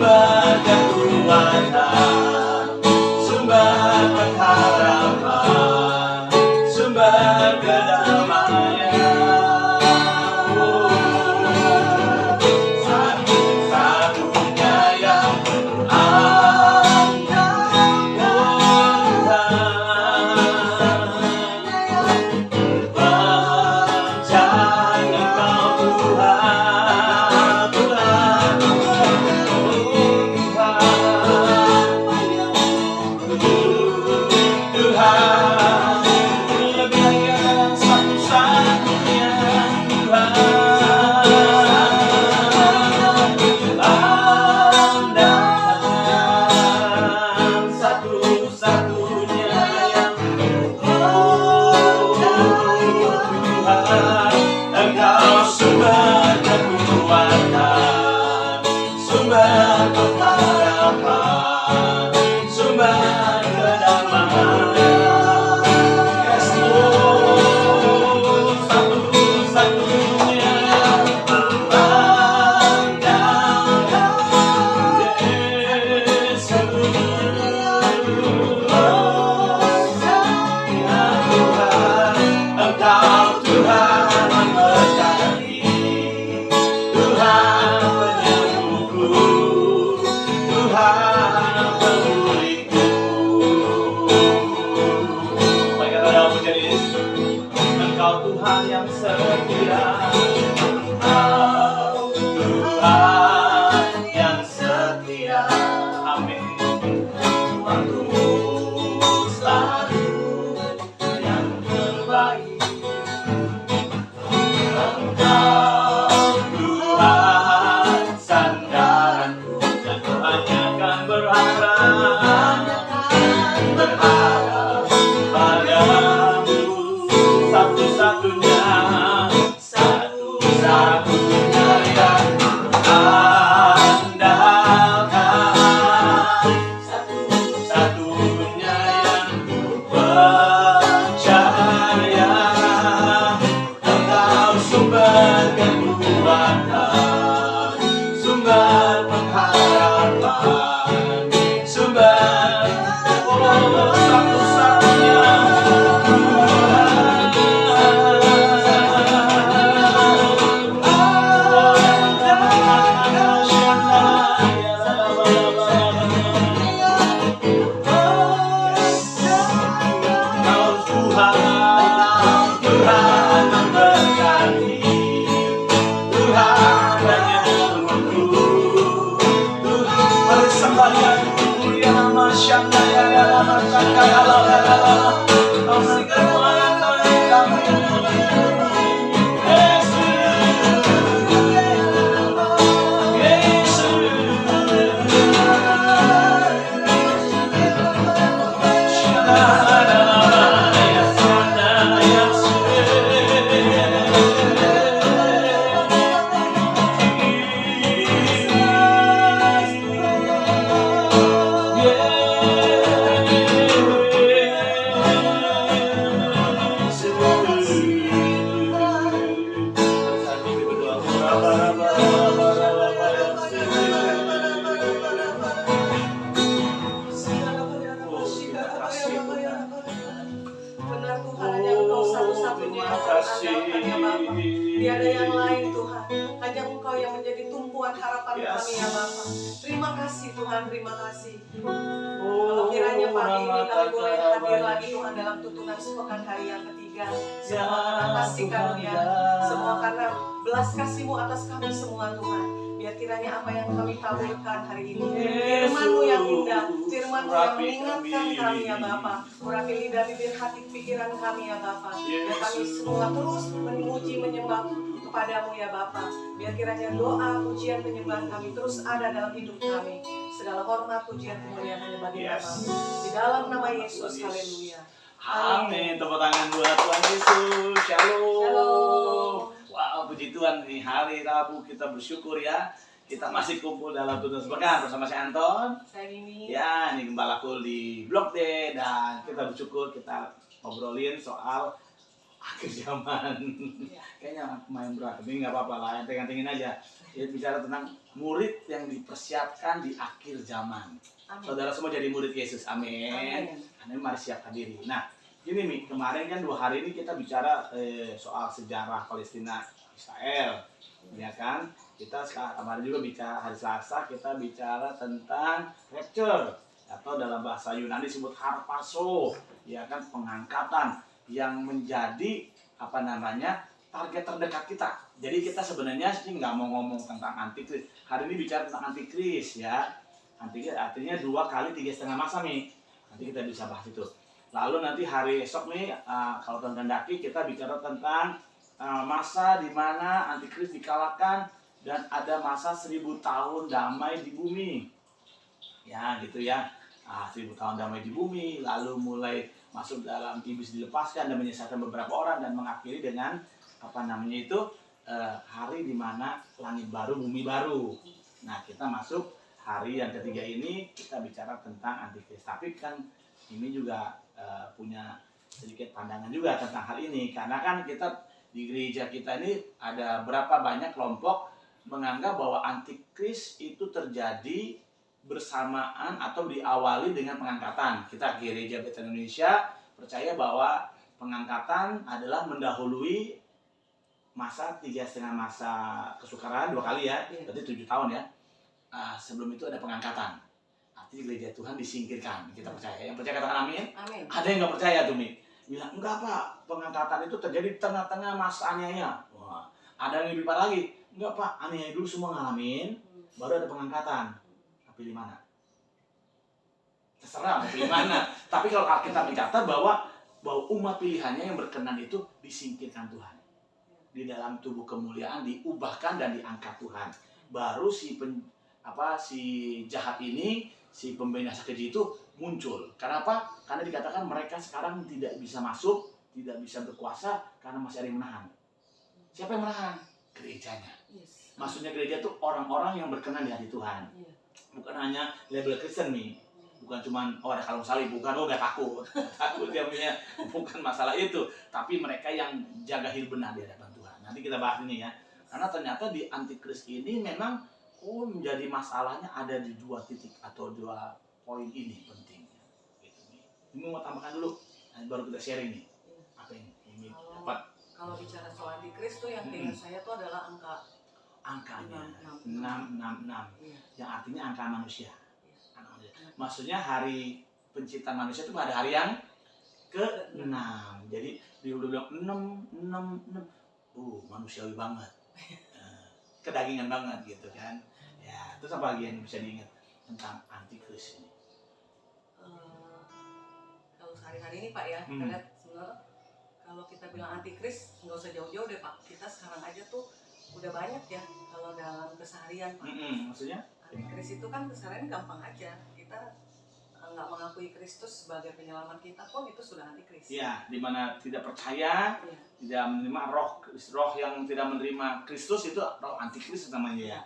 sumber kekuatan, sumber pengharapan, sumber kedamaian. Satu-satunya yang Tuhan yang setia, Tuhan yang setia, amin. Waktumu selalu yang terbaik. Engkau Tuhan sandaranku, dan ku hanya akan berharap padamu. Satu-satunya yang andalkan, satu-satunya yang percaya. Engkau sumber kekuatan, sumber pengharapan, sumber satu-satunya. Tiada yang lain Tuhan, hanya Engkau yang menjadi tumpuan harapan kami ya Bapa. Terima kasih Tuhan, terima kasih. Kalau kiranya pagi ini kami boleh hadir lagi Tuhan dalam tuntunan sepekan hari yang ketiga. Semua karena kasih karunia, semua karena belas kasih-Mu atas kami semua Tuhan. Biar kiranya apa yang kami taburkan hari ini, firman-Mu yang indah, firman-Mu yang mengingatkan kami ya Bapa, urapi lidah, bibir, hati, pikiran kami ya Bapa. Biar kami semua terus memuji, menyembah kepadamu ya Bapa. Biar kiranya doa, pujian, penyembahan kami terus ada dalam hidup kami. Segala hormat, pujian, kemuliaan hanya bagi Bapa. Di dalam nama Yesus, haleluya. Amin. Tepuk tangan buat Tuhan Yesus. Shalom. Shalom. Wow, puji Tuhan, ini hari Rabu kita bersyukur ya. Kita masih kumpul dalam tuntunan sepekan bersama saya Anton. Saya Mimi. Ya, ini Gembala Kul di Blok D, dan kita bersyukur kita ngobrolin soal akhir zaman. Iya. Kayaknya main berat, tapi nggak apa-apa lah, enteng-entengin aja. Dia bicara tentang murid yang dipersiapkan di akhir zaman. Amin. Saudara semua jadi murid Yesus, amin. Amin. Amin, mari siapkan diri. Nah, gini Mi, kemarin kan 2 hari ini kita bicara soal sejarah Palestina Israel, ya kan? Kita kemarin juga bicara hari Selasa, kita bicara tentang rapture atau dalam bahasa Yunani disebut harpazo, ya kan, pengangkatan yang menjadi apa namanya target terdekat kita. Jadi kita sebenarnya sih nggak mau ngomong tentang antikris. Hari ini bicara tentang antikris ya. Antikris artinya 2 kali 3,5 masa nih. Nanti kita bisa bahas itu. Lalu nanti hari esok nih kalau Tuhan kehendaki kita bicara tentang masa di mana antikris dikalahkan dan ada masa 1000 tahun damai di bumi. Ya gitu ya. 1000 tahun damai di bumi, lalu mulai masuk dalam iblis dilepaskan dan menyesatkan beberapa orang dan mengakhiri dengan apa namanya itu hari di mana langit baru bumi baru. Nah kita masuk hari yang ketiga ini kita bicara tentang antikris. Tapi kan ini juga punya sedikit pandangan juga tentang hal ini karena kan kita di gereja kita ini ada berapa banyak kelompok menganggap bahwa antikris itu terjadi bersamaan atau diawali dengan pengangkatan. Kita gereja Bethel Indonesia percaya bahwa pengangkatan adalah mendahului masa 3,5 masa kesukaran 2 kali ya, berarti 7 tahun ya. Sebelum itu ada pengangkatan. Artinya gereja Tuhan disingkirkan. Kita percaya. Yang percaya katakan amin. Amin. Ada yang nggak percaya tuh Mi. Bilang enggak Pak, pengangkatan itu terjadi di tengah-tengah masa aniaya. Wah, ada yang lebih parah lagi. Enggak Pak, aniaya dulu semua ngalamin, baru ada pengangkatan. Pilih mana? Terserah mau pilih mana. Tapi kalau Alkitab mencatat bahwa umat pilihannya yang berkenan itu disingkirkan Tuhan. Di dalam tubuh kemuliaan diubahkan dan diangkat Tuhan. Baru si jahat ini, si pembinasa keji itu muncul. Kenapa? Karena dikatakan mereka sekarang tidak bisa masuk, tidak bisa berkuasa karena masih ada yang menahan. Siapa yang menahan? Gerejanya. Yes. Maksudnya gereja itu orang-orang yang berkenan di hati Tuhan. Iya. Bukan hanya label Kristen nih, bukan cuman ada kalung salib, bukan nggak takut dia punya, bukan masalah itu, tapi mereka yang jaga hidup benar di hadapan Tuhan. Nanti kita bahas ini ya, karena ternyata di antikris ini memang menjadi masalahnya ada di 2 titik atau 2 poin ini pentingnya. Gitu nih. Ini mau tambahkan dulu, nanti baru kita sharing nih. Apa ini dapat? Kalau bicara soal antikris tuh yang keinget saya tuh adalah Angkanya 666. 666 Iya. yang artinya angka manusia. Maksudnya hari penciptaan manusia itu pada hari yang ke-6. Jadi dia udah bilang 666. Manusiawi banget. Kedagingan banget gitu kan. Ya, terus apa lagi yang bisa diingat tentang antikris ini? Kalau sehari-hari ini Pak ya, kita lihat sebenarnya kalau kita bilang antikris nggak usah jauh-jauh deh Pak. Kita sekarang aja tuh udah banyak ya kalau dalam keseharian Pak. Maksudnya? Antikris itu kan keseharian gampang aja. Kita nggak mengakui Kristus sebagai penyelamat kita pun itu sudah antikris. Iya, di mana tidak percaya, tidak menerima roh yang tidak menerima Kristus itu roh antikris namanya ya.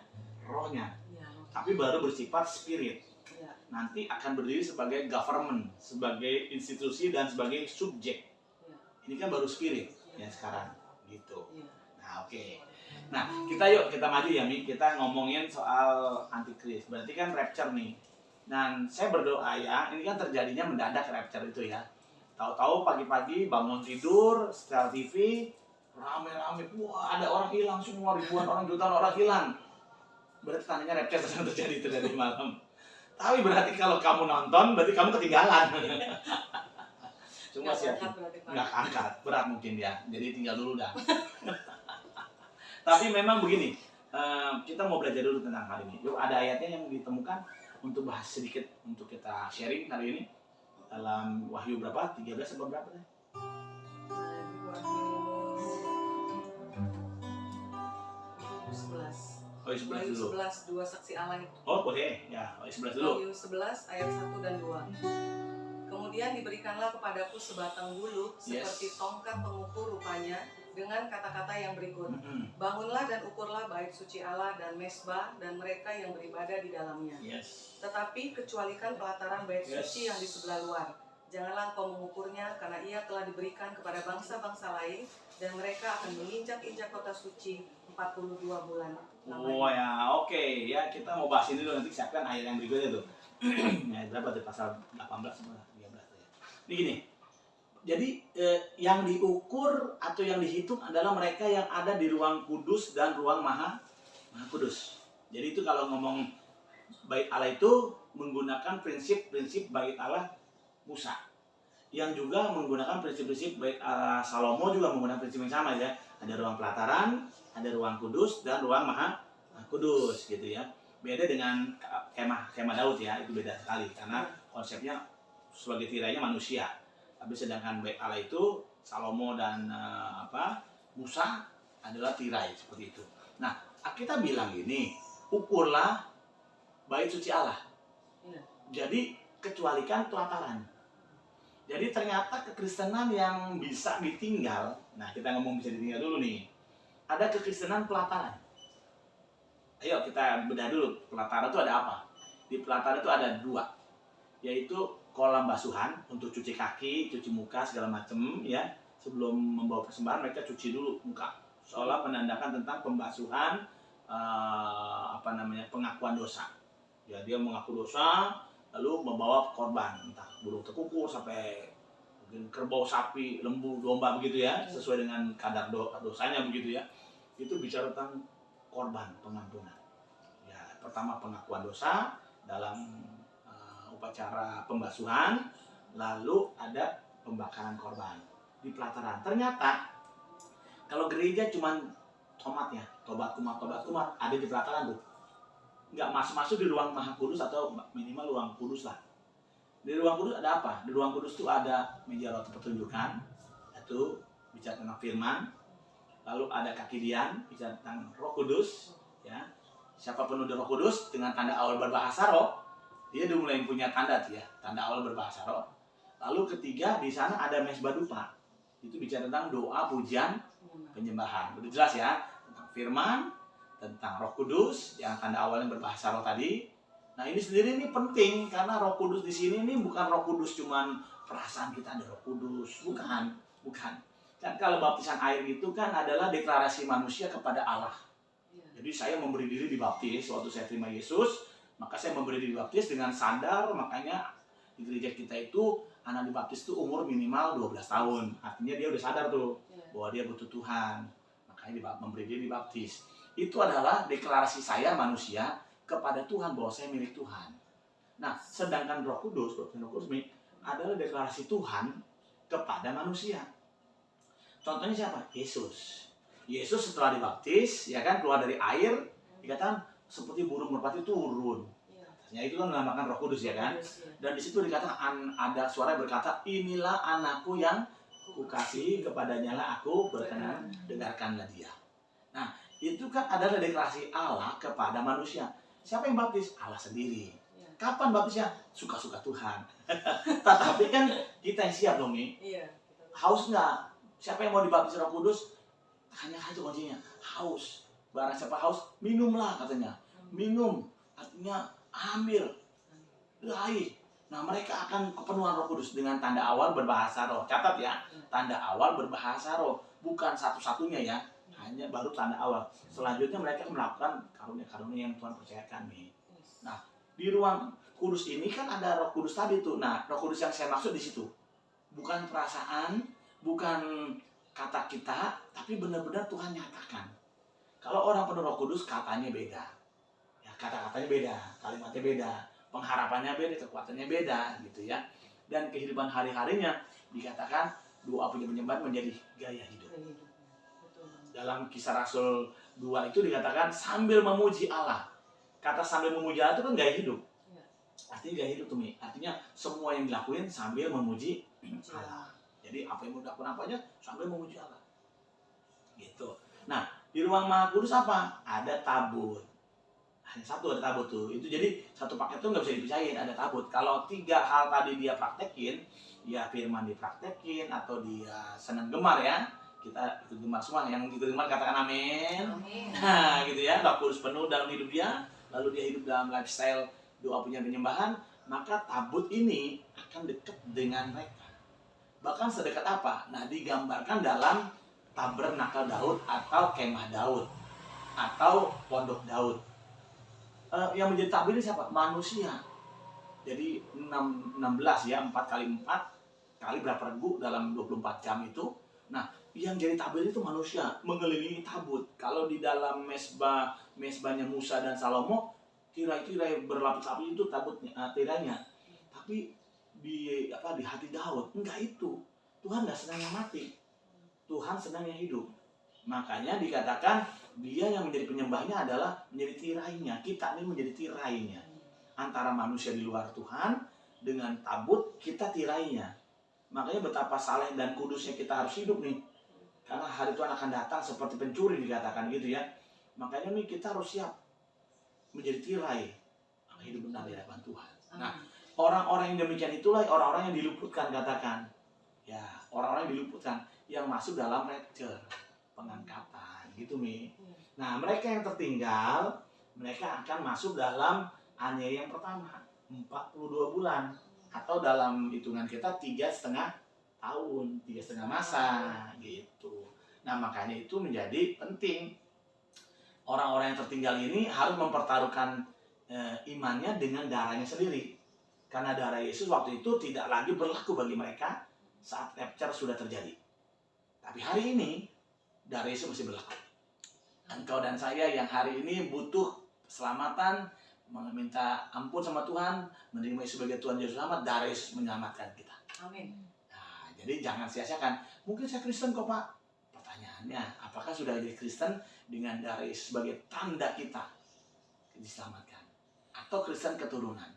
Rohnya. Ya, tapi baru bersifat spirit. ya. Nanti akan berdiri sebagai government, sebagai institusi dan sebagai subjek. Ya. Ini kan baru spirit Ya. yang sekarang gitu. Ya. Nah, oke. Nah, kita maju ya Mi, kita ngomongin soal antikris. Berarti kan rapture nih. Dan saya berdoa ya, ini kan terjadinya mendadak rapture itu ya. Tahu-tahu pagi-pagi bangun tidur, setel TV, rame-rame, wah ada orang hilang semua, ribuan orang, jutaan orang hilang. Berarti tandanya rapture sedang terjadi itu dari malam. Tapi berarti kalau kamu nonton, berarti kamu ketinggalan. Cuma siapin. Nggak angkat, berat mungkin ya. Jadi tinggal dulu dah. Tapi memang begini, kita mau belajar dulu tentang hal ini. Yuk, ada ayatnya yang ditemukan untuk bahas sedikit untuk kita sharing hari ini dalam Wahyu berapa? 13 atau berapa? Wahyu 11 Wahyu dulu. 11, 2 saksi Allah itu. Oh boleh, ya Wahyu 11 dulu. Wahyu 11 ayat 1 dan 2. Kemudian diberikanlah kepadaku sebatang bulu seperti tongkat pengukur rupanya dengan kata-kata yang berikut. Bangunlah dan ukurlah bait suci Allah dan mesbah dan mereka yang beribadah di dalamnya. Tetapi kecualikan pelataran bait suci yang di sebelah luar. Janganlah engkau mengukurnya, karena ia telah diberikan kepada bangsa-bangsa lain, dan mereka akan menginjak-injak kota suci 42 bulan Oh lamanya. ya, oke ya, kita mau bahas ini dulu, nanti siapkan ayat yang berikutnya tuh. Ayat berapa tuh, pasal 18 sama 13 ya. Ini gini. Jadi yang diukur atau yang dihitung adalah mereka yang ada di ruang kudus dan ruang maha kudus. Jadi itu kalau ngomong bait Allah itu menggunakan prinsip-prinsip bait Allah Musa, yang juga menggunakan prinsip-prinsip bait Allah Salomo, juga menggunakan prinsip yang sama ya. Ada ruang pelataran, ada ruang kudus dan ruang maha kudus gitu ya. Beda dengan kemah Daud ya, itu beda sekali karena konsepnya sebagai tirainya manusia. Tapi sedangkan bait Allah itu Salomo dan Musa adalah tirai seperti itu. Nah, kita bilang gini, ukurlah bait suci Allah. Jadi kecualikan pelataran. Jadi ternyata kekristenan yang bisa ditinggal. Nah, kita ngomong bisa ditinggal dulu nih. Ada kekristenan pelataran. Ayo kita bedah dulu, pelataran itu ada apa? Di pelataran itu ada 2, yaitu kolam basuhan untuk cuci kaki, cuci muka segala macam ya. Sebelum membawa persembahan mereka cuci dulu muka, seolah menandakan tentang pembasuhan pengakuan dosa. Ya, dia mengaku dosa lalu membawa korban, entah burung tekukur sampai mungkin kerbau, sapi, lembu, domba begitu ya, sesuai dengan kadar dosanya begitu ya. Itu bicara tentang korban pengampunan. Ya, pertama pengakuan dosa dalam upacara pembasuhan, lalu ada pembakaran korban di pelataran. Ternyata kalau gereja cuman tomat ya, tobat kumat ada di pelataran tuh. Nggak masuk di ruang maha kudus atau minimal ruang kudus lah. Di ruang kudus ada apa? Di ruang kudus itu ada meja roti pertunjukan, itu bicara tentang firman. Lalu ada kaki dian, bicara tentang Roh Kudus, ya. Siapa penuh Roh Kudus dengan tanda awal berbahasa roh, dia udah mulai punya tanda tuh ya, tanda awal berbahasa roh. Lalu ketiga di sana ada mesbah dupa. Itu bicara tentang doa, pujian, penyembahan. Udah jelas ya, tentang firman, tentang Roh Kudus yang tanda awalnya berbahasa roh tadi. Nah, ini sendiri ini penting karena Roh Kudus di sini ini bukan Roh Kudus cuman perasaan kita ada Roh Kudus, bukan. Kan kalau baptisan air itu kan adalah deklarasi manusia kepada Allah. Jadi saya memberi diri dibaptis waktu saya terima Yesus, maka saya memberi diri dibaptis dengan sadar. Makanya di gereja kita itu anak dibaptis itu umur minimal 12 tahun. Artinya dia udah sadar tuh bahwa dia butuh Tuhan. Makanya memberi diri dibaptis. Itu adalah deklarasi saya manusia kepada Tuhan bahwa saya milik Tuhan. Nah, sedangkan Roh Kudus adalah deklarasi Tuhan kepada manusia. Contohnya siapa? Yesus. Yesus setelah dibaptis, ya kan, keluar dari air, dikatakan seperti burung merpati turun. Ya, itu kan menamakan Roh Kudus ya kan. Dan di situ dikatakan ada suara berkata, inilah anakku yang kukasihi, kepadanya lah aku berkenan, dengarkanlah dia. Nah, itu kan adalah deklarasi Allah kepada manusia. Siapa yang baptis? Allah sendiri. Kapan baptisnya? Suka-suka Tuhan. Tetapi kan kita yang siap dong nih. Haus nggak? Siapa yang mau dibaptis Roh Kudus? Hanya satu kuncinya, haus. Barang siapa haus, minumlah katanya. Minum, artinya ambil, raih. Nah, mereka akan kepenuhan Roh Kudus dengan tanda awal berbahasa roh. Catat ya, tanda awal berbahasa roh. Bukan satu-satunya ya, hanya baru tanda awal. Selanjutnya mereka melakukan karunia-karunia yang Tuhan percayakan nih. Nah, di ruang kudus ini kan ada Roh Kudus tadi tuh. Nah, Roh Kudus yang saya maksud di situ bukan perasaan, bukan kata kita, tapi benar-benar Tuhan nyatakan. Kalau orang penuh Roh Kudus katanya beda. Ya, kata-katanya beda, kalimatnya beda, pengharapannya beda, kekuatannya beda gitu ya. Dan kehidupan hari-harinya dikatakan doa penyembahan menjadi gaya hidup. Dalam Kisah Rasul 2 itu dikatakan sambil memuji Allah. Kata sambil memuji Allah itu kan gaya hidup. Artinya gaya hidup tuh, artinya semua yang dilakuin sambil memuji Allah. Jadi apa yang mau dilakukan apanya sambil memuji Allah. Gitu. Nah, di ruang Maha Kudus apa? Ada tabut. Hanya satu ada tabut tuh. Itu jadi satu paket tuh nggak bisa dipisahin, ada tabut. Kalau 3 hal tadi dia praktekin, ya firman dipraktekin atau dia senang gemar ya. Kita ikut gemar semua, yang ikut gemar katakan amin. Nah, gitu ya. Roh Kudus penuh dalam hidup dia, lalu dia hidup dalam lifestyle doa punya penyembahan, maka tabut ini akan dekat dengan mereka. Bahkan sedekat apa? Nah, digambarkan dalam tabernakel Daud atau kemah Daud atau pondok Daud. Yang menjadi tabir ini siapa? Manusia. Jadi 16 ya, 4 kali 4 kali berapa regu dalam 24 jam itu. Nah, yang jadi tabir itu manusia mengelilingi tabut. Kalau di dalam mesbahnya Musa dan Salomo, tirai-tirai berlapis-lapis itu tabutnya, tirainya. Tapi di hati Daud enggak itu. Tuhan enggak senang yang mati. Tuhan senang yang hidup. Makanya dikatakan dia yang menjadi penyembahnya adalah menjadi tirainya. Kita ini menjadi tirainya. Antara manusia di luar Tuhan dengan tabut, kita tirainya. Makanya betapa saleh dan kudusnya kita harus hidup nih. Karena hari Tuhan akan datang seperti pencuri dikatakan gitu ya. Makanya nih kita harus siap menjadi tirai. Hidup benar di hadapan Tuhan. Nah, orang-orang yang demikian itulah orang-orang yang diluputkan katakan. Ya, orang-orang yang diluputkan yang masuk dalam rapture, pengangkatan gitu Mi. Nah, mereka yang tertinggal, mereka akan masuk dalam aniaya yang pertama, 42 bulan atau dalam hitungan kita 3,5 tahun, 3,5 masa gitu. Nah, makanya itu menjadi penting. Orang-orang yang tertinggal ini harus mempertaruhkan imannya dengan darahnya sendiri. Karena darah Yesus waktu itu tidak lagi berlaku bagi mereka saat rapture sudah terjadi. Tapi hari ini darah Yesus masih berlaku. Engkau dan saya yang hari ini butuh keselamatan, meminta ampun sama Tuhan, menerima Yesus sebagai Tuhan Yesus selamat, darah Yesus menyelamatkan kita. Amin. Nah, jadi jangan sia-siakan. Mungkin saya Kristen kok Pak. Pertanyaannya, apakah sudah jadi Kristen dengan darah Yesus sebagai tanda kita diselamatkan? Atau Kristen keturunan,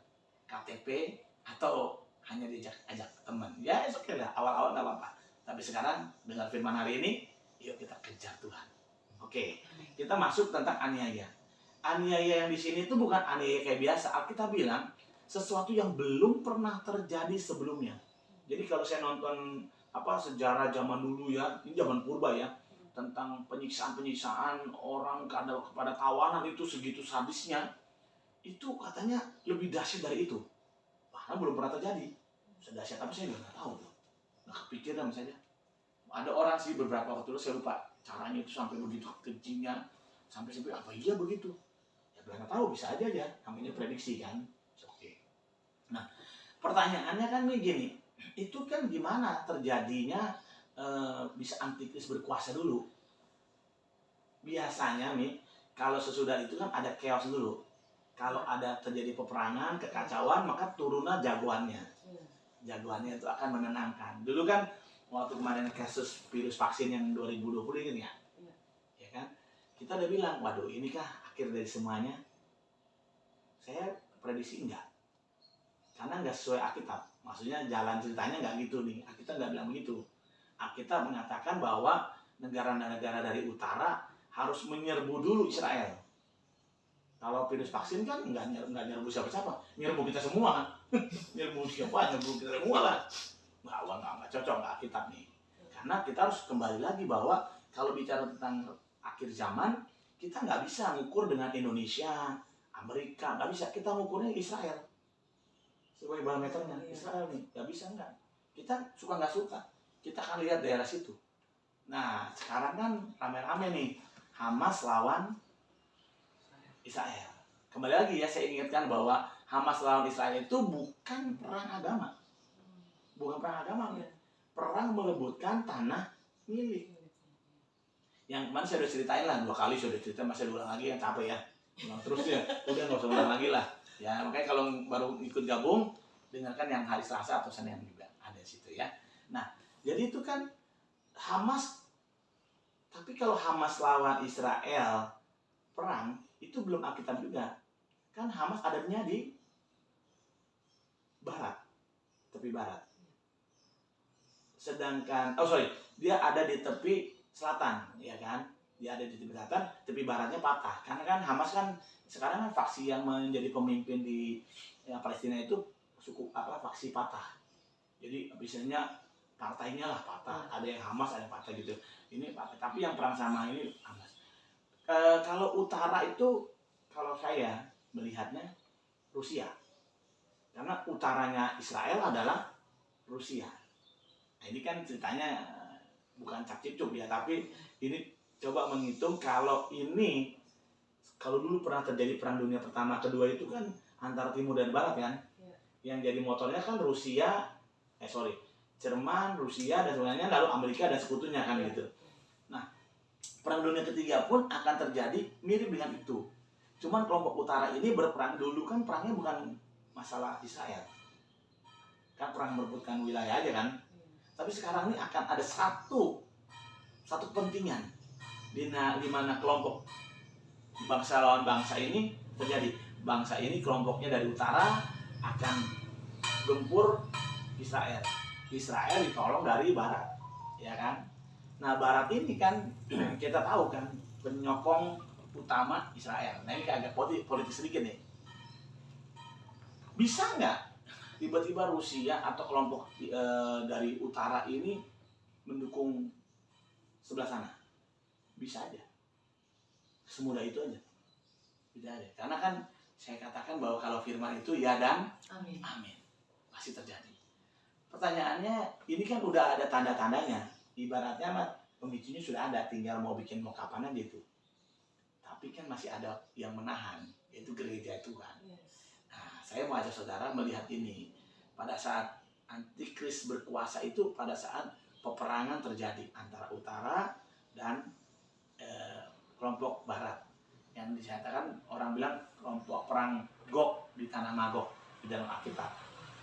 KTP, atau hanya diajak teman? Ya, oke lah, awal-awal nggak apa-apa. Tapi sekarang dengan firman hari ini, yuk kita kejar Tuhan. Oke, kita masuk tentang aniaya. Aniaya yang di sini itu bukan aniaya kayak biasa. Alkitab bilang sesuatu yang belum pernah terjadi sebelumnya. Jadi kalau saya nonton sejarah zaman dulu ya, ini zaman purba ya, tentang penyiksaan-penyiksaan orang kepada tawanan itu segitu sadisnya, itu katanya lebih dahsyat dari itu. Bahkan belum pernah terjadi. Sedahsyat tapi saya nggak tahu tuh. Nggak kepikiran misalnya. Ada orang sih beberapa waktu itu saya lupa caranya itu sampai begitu kencingnya, sampai apa iya begitu? Ya nggak tahu, bisa aja ya, namanya prediksi kan. Oke. Nah, pertanyaannya kan begini, itu kan gimana terjadinya bisa antikris berkuasa dulu? Biasanya nih, kalau sesudah itu kan ada chaos dulu. Kalau ada terjadi peperangan, kekacauan, maka turunlah jagoannya. Jagoannya itu akan menenangkan. Dulu kan waktu kemarin kasus virus vaksin yang 2020 ini ya, ya kan? Kita udah bilang, waduh inikah akhir dari semuanya? Saya prediksi enggak. Karena enggak sesuai Alkitab. Maksudnya jalan ceritanya enggak gitu nih. Alkitab enggak bilang begitu. Alkitab mengatakan bahwa negara-negara dari utara harus menyerbu dulu Israel. Kalau virus vaksin kan enggak nyerbu siapa-siapa. Nyerbu kita semua kan. Nyerbu siapa? Nyerbu kita semua lah. Enggak cocok, enggak Alkitab nih. Karena kita harus kembali lagi bahwa kalau bicara tentang akhir zaman, kita nggak bisa ngukur dengan Indonesia, Amerika, nggak bisa. Kita ngukurnya Israel. Sebagai barometernya, Israel nih, nggak bisa enggak. Kita suka nggak suka, kita akan lihat daerah situ. Nah, sekarang kan rame-rame nih, Hamas lawan Israel. Kembali lagi ya, saya ingatkan bahwa Hamas lawan Israel itu bukan perang agama. Bukan perang agama, perang merebutkan tanah milik. Yang kemarin saya udah ceritain lah, 2 kali saya udah cerita, masih ulang lagi yang capek ya. Ulang terus ya, udah nggak usah ulang lagi lah. Ya, makanya kalau baru ikut gabung, dengarkan yang hari Selasa atau Senin juga ada situ ya. Nah, jadi itu kan Hamas. Tapi kalau Hamas lawan Israel perang, itu belum Alkitab juga. Kan Hamas adanya di barat, tepi barat. Sedangkan, dia ada di tepi selatan, ya kan? Dia ada di tepi selatan, tepi baratnya patah. Karena kan Hamas kan sekarang kan faksi yang menjadi pemimpin di Palestina itu faksi patah. Jadi misalnya partainya lah patah, ada yang Hamas, ada yang patah gitu. Ini patah, tapi yang perang sama ini Hamas. Kalau utara itu, kalau saya melihatnya Rusia. Karena utaranya Israel adalah Rusia. Nah, ini kan ceritanya bukan cap-cip-cup ya, tapi ini coba menghitung kalau dulu pernah terjadi perang dunia pertama, kedua itu kan antara timur dan barat kan. Yang jadi motornya kan Jerman, Rusia dan sebenarnya lalu Amerika dan sekutunya kan gitu. Nah, perang dunia ketiga pun akan terjadi mirip dengan itu. Cuman kelompok utara ini berperang dulu kan perangnya bukan masalah Israel. Kan perang merebutkan wilayah aja kan. Tapi sekarang ini akan ada satu kepentingan di mana kelompok bangsa lawan bangsa ini terjadi. Bangsa ini kelompoknya dari utara akan gempur Israel. Israel ditolong dari barat, ya kan? Nah, barat ini kan kita tahu kan penyokong utama Israel. Nah, ini agak politis sedikit nih. Bisa nggak tiba-tiba Rusia atau kelompok dari utara ini mendukung sebelah sana? Bisa aja. Semudah itu aja. Bisa aja. Karena kan saya katakan bahwa kalau firman itu ya dan amin. Amin. Pasti terjadi. Pertanyaannya, ini kan udah ada tanda-tandanya. Ibaratnya mah pemicunya sudah ada, tinggal mau kapan aja itu. Tapi kan masih ada yang menahan, yaitu gereja Tuhan. Nah, saya mau ajak saudara melihat ini. Pada saat antikris berkuasa itu, pada saat peperangan terjadi antara utara dan kelompok barat. Yang dinyatakan orang bilang kelompok perang Gog di tanah Magog di dalam Alkitab.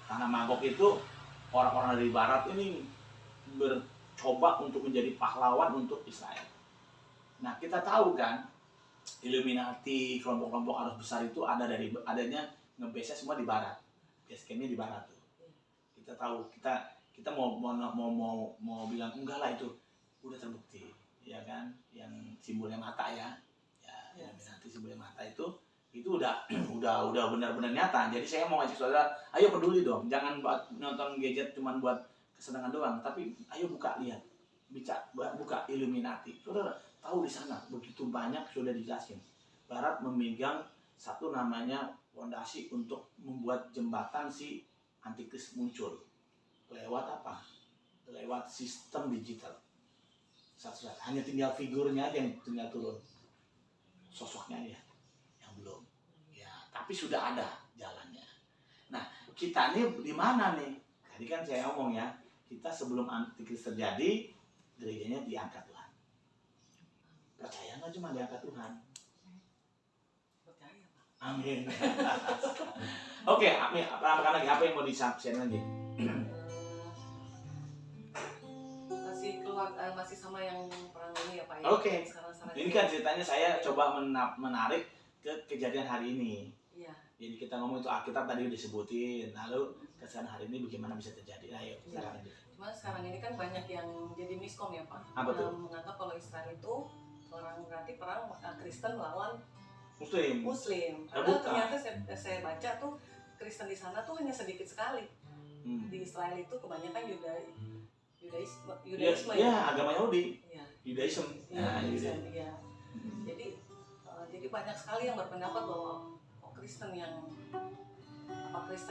Tanah Magog itu orang-orang dari barat ini bercoba untuk menjadi pahlawan untuk Israel. Nah, kita tahu kan Illuminati, kelompok-kelompok arus besar itu adanya ngebase semua di barat. Base campnya di barat tuh. Kita tahu, kita mau bilang enggak lah, itu udah terbukti, ya kan? Yang simbolnya mata ya. Illuminati simbolnya mata itu udah benar-benar nyata. Jadi saya mau ngajak saudara, ayo peduli dong, jangan nonton gadget cuma buat kesenangan doang, tapi ayo lihat, buka Illuminati. Saudara tahu di sana begitu banyak sudah dijelasin. Barat memegang satu namanya fondasi untuk membuat jembatan si antikris muncul. Lewat apa? Lewat sistem digital. Satu-satu. Hanya tinggal figurnya aja yang tinggal turun. Sosoknya aja yang belum. Ya, tapi sudah ada jalannya. Nah, kita nih di mana nih? Tadi kan saya ngomong ya, kita sebelum antikris terjadi, gerejanya diangkat Tuhan. Percaya nggak cuma diangkat Tuhan? Percaya, Pak. Amin. Oke, amin. Apa yang mau disampaikan lagi? Masih sama yang perang ini ya Pak ya. Oke. Ini kan ceritanya saya coba menarik ke kejadian hari ini. Iya. Jadi kita ngomong itu Alkitab tadi udah disebutin, lalu kesan hari ini bagaimana bisa terjadi? Ayo kita lanjut. Cuma sekarang ini kan banyak yang jadi miskom ya Pak. Apa tuh? Menganggap kalau Israel itu berarti perang Kristen melawan Muslim. Padahal ternyata saya baca tuh Kristen di sana tuh hanya sedikit sekali. Di Israel itu kebanyakan Yudaisme ya, agama Yahudi. Ya. Yudaism. Yudaism. Ya. Jadi banyak sekali yang berpendapat bahwa Kristen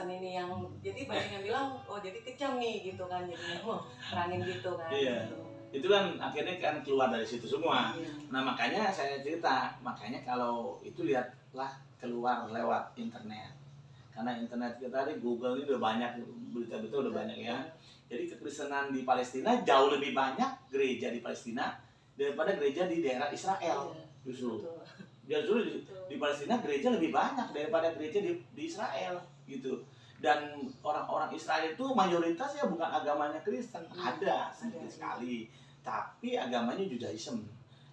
ini yang jadi banyak yang bilang jadi kejam nih gitu kan, jadi mau perangin gitu kan. Iya. Gitu. Itu kan akhirnya kan keluar dari situ semua. Iya. Nah, makanya saya cerita, kalau itu lihatlah keluar lewat internet. Karena internet kita di Google ini udah banyak, berita-berita udah banyak ya. Jadi kekristenan di Palestina jauh lebih banyak gereja di Palestina daripada gereja di daerah Israel. Justru di Palestina gereja lebih banyak daripada gereja di Israel gitu. Dan orang-orang Israel itu mayoritas ya bukan agamanya Kristen, ada sedikit sekali, tapi agamanya Judaism.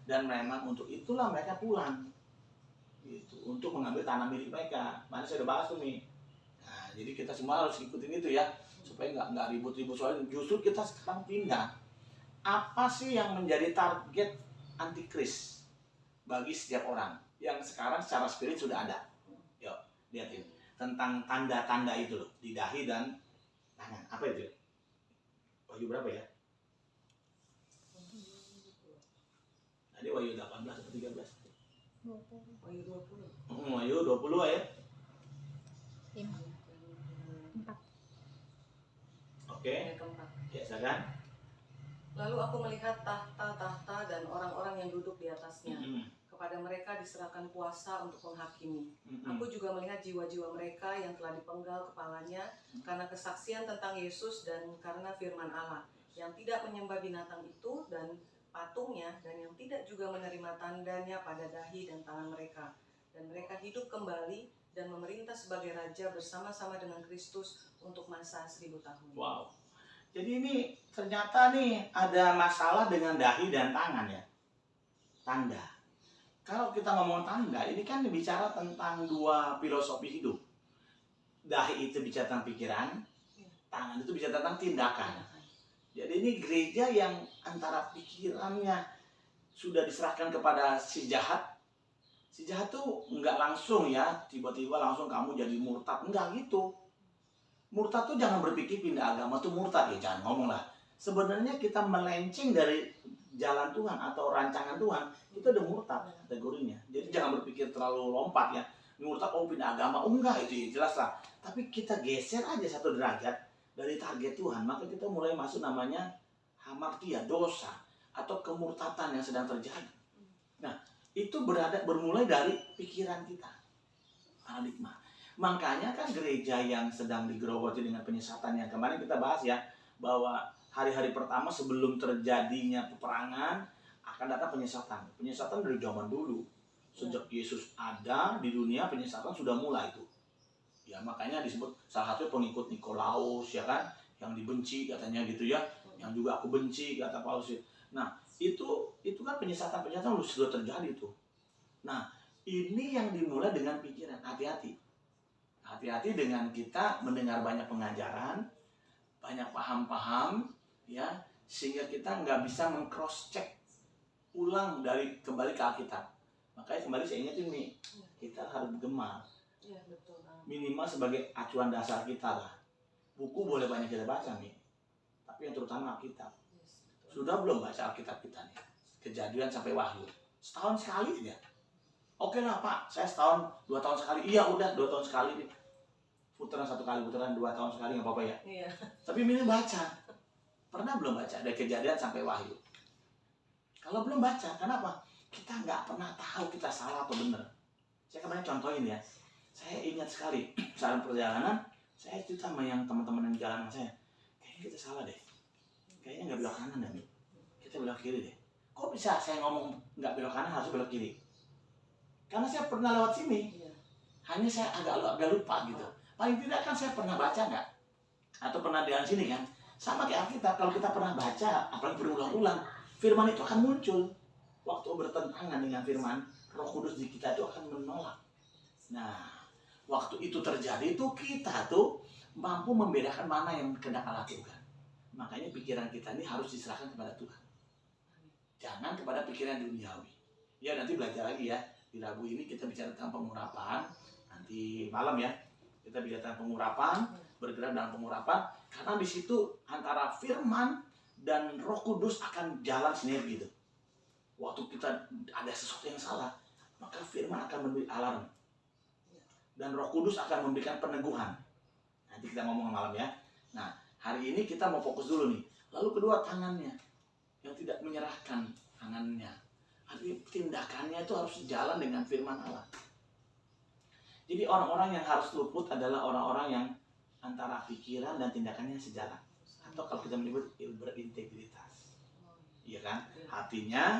Dan memang untuk itulah mereka pulang gitu, untuk mengambil tanah milik mereka. Mana saya udah bahas tuh nih. Nah, jadi kita semua harus ikutin itu ya, supaya nggak ribut-ribut soalnya. Justru kita sekarang pindah. Apa sih yang menjadi target antikris bagi setiap orang yang sekarang secara spirit sudah ada? Yuk, lihatin tentang tanda-tanda itu loh, di dahi dan tangan. Apa itu? Wahyu berapa ya? Tadi Wahyu 18 atau 13? Wahyu 20. Wahyu 20 ayat Oke. Ayat keempat. Ya, silakan. Lalu aku melihat tahta-tahta dan orang-orang yang duduk di atasnya. Kepada mereka diserahkan kuasa untuk menghakimi. Aku juga melihat jiwa-jiwa mereka yang telah dipenggal kepalanya karena kesaksian tentang Yesus dan karena firman Allah, yang tidak menyembah binatang itu dan patungnya, dan yang tidak juga menerima tandanya pada dahi dan tangan mereka. Dan mereka hidup kembali dan memerintah sebagai raja bersama-sama dengan Kristus untuk masa 1000 tahun. Wow. Jadi ini ternyata nih ada masalah dengan dahi dan tangan ya. Tanda. Kalau kita ngomong tanda, ini kan bicara tentang dua filosofi hidup. Dahi itu bicara tentang pikiran, tangan itu bicara tentang tindakan. Jadi ini gereja yang antara pikirannya sudah diserahkan kepada si jahat. Si jahat tuh nggak langsung ya, tiba-tiba langsung kamu jadi murtad. Enggak gitu. Murtad tuh jangan berpikir pindah agama tuh murtad, ya jangan ngomong lah. Sebenarnya kita melenceng dari jalan Tuhan atau rancangan Tuhan, itu udah murtad kategorinya. Jadi jangan berpikir terlalu lompat ya. Murtad, oh pindah agama, oh enggak, itu ya, jelas lah. Tapi kita geser aja satu derajat dari target Tuhan, maka kita mulai masuk namanya hamartia, dosa atau kemurtatan yang sedang terjadi. Nah, itu bermulai dari pikiran kita, paradigma. Makanya kan gereja yang sedang digerogoti dengan penyesatan yang kemarin kita bahas ya, bahwa hari-hari pertama sebelum terjadinya peperangan akan datang penyesatan. Penyesatan dari zaman dulu. Sejak Yesus ada di dunia, penyesatan sudah mulai itu. Ya makanya disebut salah satu pengikut Nikolaus ya kan, yang dibenci katanya gitu ya, yang juga aku benci kata Paulus. Nah, itu kan penyesatan sudah terjadi tuh. Nah, ini yang dimulai dengan pikiran. Hati-hati. Hati-hati dengan kita mendengar banyak pengajaran, banyak paham-paham, ya, sehingga kita nggak bisa meng-cross check ulang kembali ke Alkitab. Makanya kembali saya ingat ini, kita harus gemar. Ya, betul. Minimal sebagai acuan dasar kita lah. Buku boleh banyak kita baca nih, tapi yang terutama Alkitab. Sudah belum baca Alkitab kita nih? Kejadian sampai Wahyu. Setahun sekali ya. Oke lah Pak, saya setahun, 2 tahun sekali. Iya udah 2 tahun sekali nih. Putaran 1 kali, putaran 2 tahun sekali nggak apa-apa ya. Iya. Tapi minimal baca. Pernah belum baca dari Kejadian sampai Wahyu? Kalau belum baca, kenapa? Kita nggak pernah tahu kita salah atau benar. Saya kemarin contohin ya. Saya ingat sekali saat perjalanan, saya cerita sama yang teman-teman yang jalan sama saya. Kayaknya kita salah deh. Kayaknya nggak belok kanan deh. Kita belok kiri deh. Kok bisa saya ngomong nggak belok kanan harus belok kiri? Karena saya pernah lewat sini. Hanya saya agak lupa gitu. Paling tidak kan saya pernah baca nggak? Atau pernah di sini kan? Sama kayak Alkitab, kalau kita pernah baca, apalagi berulang-ulang, firman itu akan muncul. Waktu bertentangan dengan firman, Roh Kudus di kita itu akan menolak. Nah, waktu itu terjadi itu kita tuh mampu membedakan mana yang hendak Allah lakukan. Makanya pikiran kita ini harus diserahkan kepada Tuhan. Jangan kepada pikiran duniawi. Ya nanti belajar lagi ya. Di Rabu ini kita bicara tentang pengurapan. Nanti malam ya. Kita bicara tentang pengurapan, bergerak dalam pengurapan. Karena di situ antara firman dan Roh Kudus akan jalan sinergi gitu. Waktu kita ada sesuatu yang salah, maka firman akan memberi alarm. Dan Roh Kudus akan memberikan peneguhan. Nanti kita ngomong malam ya. Nah, hari ini kita mau fokus dulu nih. Lalu kedua, tangannya. Yang tidak menyerahkan tangannya. Artinya tindakannya itu harus jalan dengan firman Allah. Jadi orang-orang yang harus luput adalah orang-orang yang antara pikiran dan tindakannya sejalan. Atau kalau kita menyebut berintegritas. Iya kan? Hatinya,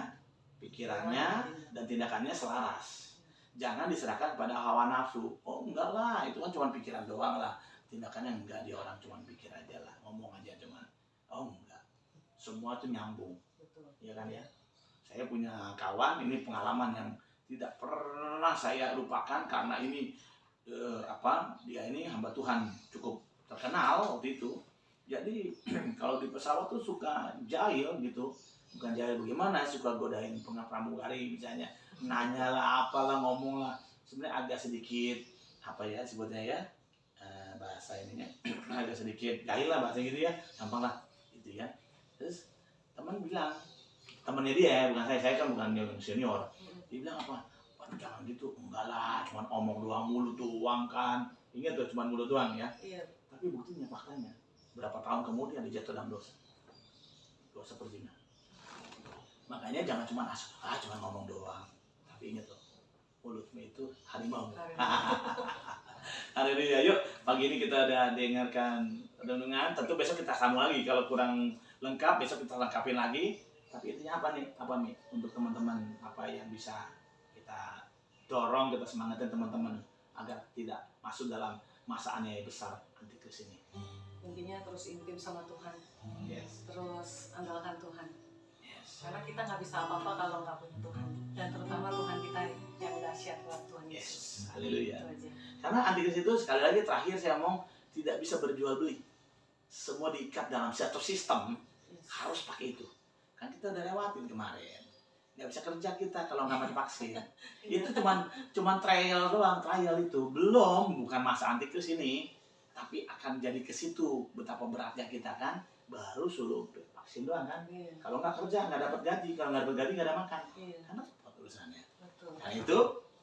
pikirannya, dan tindakannya selaras. Jangan diserahkan pada hawa nafsu. Oh enggak lah, itu kan cuma pikiran doang lah. Tindakannya enggak, dia orang cuma pikir aja lah. Ngomong aja cuman. Oh enggak. Semua itu nyambung. Iya kan ya? Saya punya kawan, ini pengalaman yang tidak pernah saya lupakan karena ini dia ini hamba Tuhan cukup terkenal waktu itu. Jadi kalau di pesawat tuh suka jahil gitu, bukan jahil bagaimana, suka godain pramugari misalnya, nanya lah, apalah, ngomong lah. Sebenarnya agak sedikit apa ya sebutnya ya, bahasa ininya agak sedikit jahil lah bahasa gitu ya, gampang lah gitu ya. Terus teman bilang, temannya dia bukan saya kan bukan yang senior, dia bilang apa? Jangan gitu, enggak lah, cuma omong doang, mulut doang kan. Ingat tuh, cuma mulut doang ya. Iya. Tapi buktinya, faktanya, berapa tahun kemudian dia jatuh dalam dosa berzina. Makanya jangan cuma cuma ngomong doang, tapi ingat loh, mulutmu itu harimau. Hari ini yuk, pagi ini kita udah dengarkan renungan, tentu besok kita sambung lagi, kalau kurang lengkap besok kita lengkapin lagi. Tapi intinya apa nih, untuk teman-teman, apa yang bisa kita dorong, kita semangatin teman-teman agar tidak masuk dalam masa aniaya besar antikris ini. Intinya terus intim sama Tuhan, Yes. terus andalkan Tuhan. Yes. Karena kita nggak bisa apa-apa kalau nggak punya Tuhan. Dan terutama Tuhan kita yang dahsyat buat Tuhan Yes. Yesus. Haleluya. Itu aja. Karena antikris itu sekali lagi terakhir saya ngomong tidak bisa berjual beli. Semua diikat dalam satu sistem, Yes. harus pakai itu. Kan kita udah lewatin kemarin. Nggak bisa kerja kita kalau nggak mau divaksin. Itu cuman trial doang, trial itu. Bukan masa antikris ini. Tapi akan jadi ke situ betapa beratnya kita kan, baru suruh vaksin doang kan. Iya. Kalau nggak kerja nggak dapat gaji, kalau nggak dapat gaji nggak ada makan. Iya. Karena cepat urusannya. Betul. Karena itu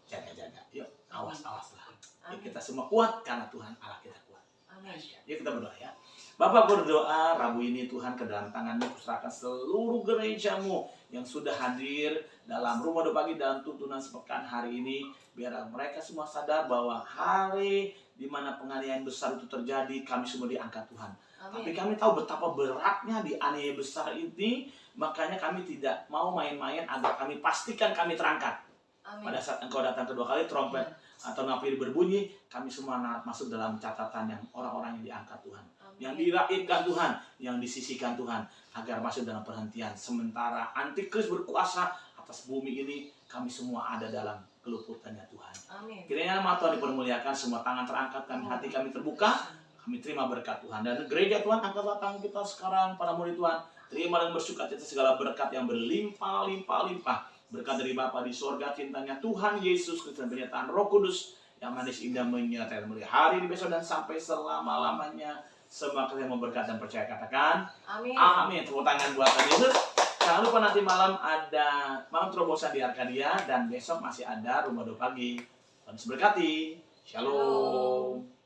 jaga-jaga. Yuk, awas lah. Yuk, Amin. kita semua kuat karena Tuhan Allah kita kuat. Amin. Yuk kita berdoa ya. Bapak berdoa Rabu ini Tuhan ke dalam tangan-Mu kuserahkan seluruh gereja-Mu yang sudah hadir dalam rumah doa pagi dalam tuntunan sepekan hari ini. Biar mereka semua sadar bahwa hari di mana penganiayaan besar itu terjadi, kami semua diangkat Tuhan. Amin. Tapi kami tahu betapa beratnya dianiaya besar ini, makanya kami tidak mau main-main agar kami pastikan kami terangkat. Amin. Pada saat Engkau datang kedua kali, trompet atau nafiri berbunyi, kami semua masuk dalam catatan yang orang-orang yang diangkat Tuhan. Amin. Yang diraihkan Tuhan, yang disisihkan Tuhan, agar masuk dalam perhentian. Sementara antikris berkuasa atas bumi ini, kami semua ada dalam keluputannya Tuhan. Amin. Kiranya nama Tuhan dipermuliakan, semua tangan terangkat, hati kami terbuka, kami terima berkat Tuhan. Dan gereja Tuhan, angkatlah tangan kita sekarang, para murid Tuhan, terima dan bersuka cita segala berkat yang berlimpah-limpah-limpah. Berkat dari Bapa di sorga, cintanya Tuhan Yesus Kristus dan penyertaan Roh Kudus yang manis indah menyertai mulai hari ini, besok dan sampai selama-lamanya. Semua kita yang memberkat dan percaya katakan Amin. amin. Tepuk tangan buat Yesus. Jangan lupa nanti malam ada malam terobosan di Arkadia dan besok masih ada rumah doa pagi. Tuhan Yesus berkati. Shalom.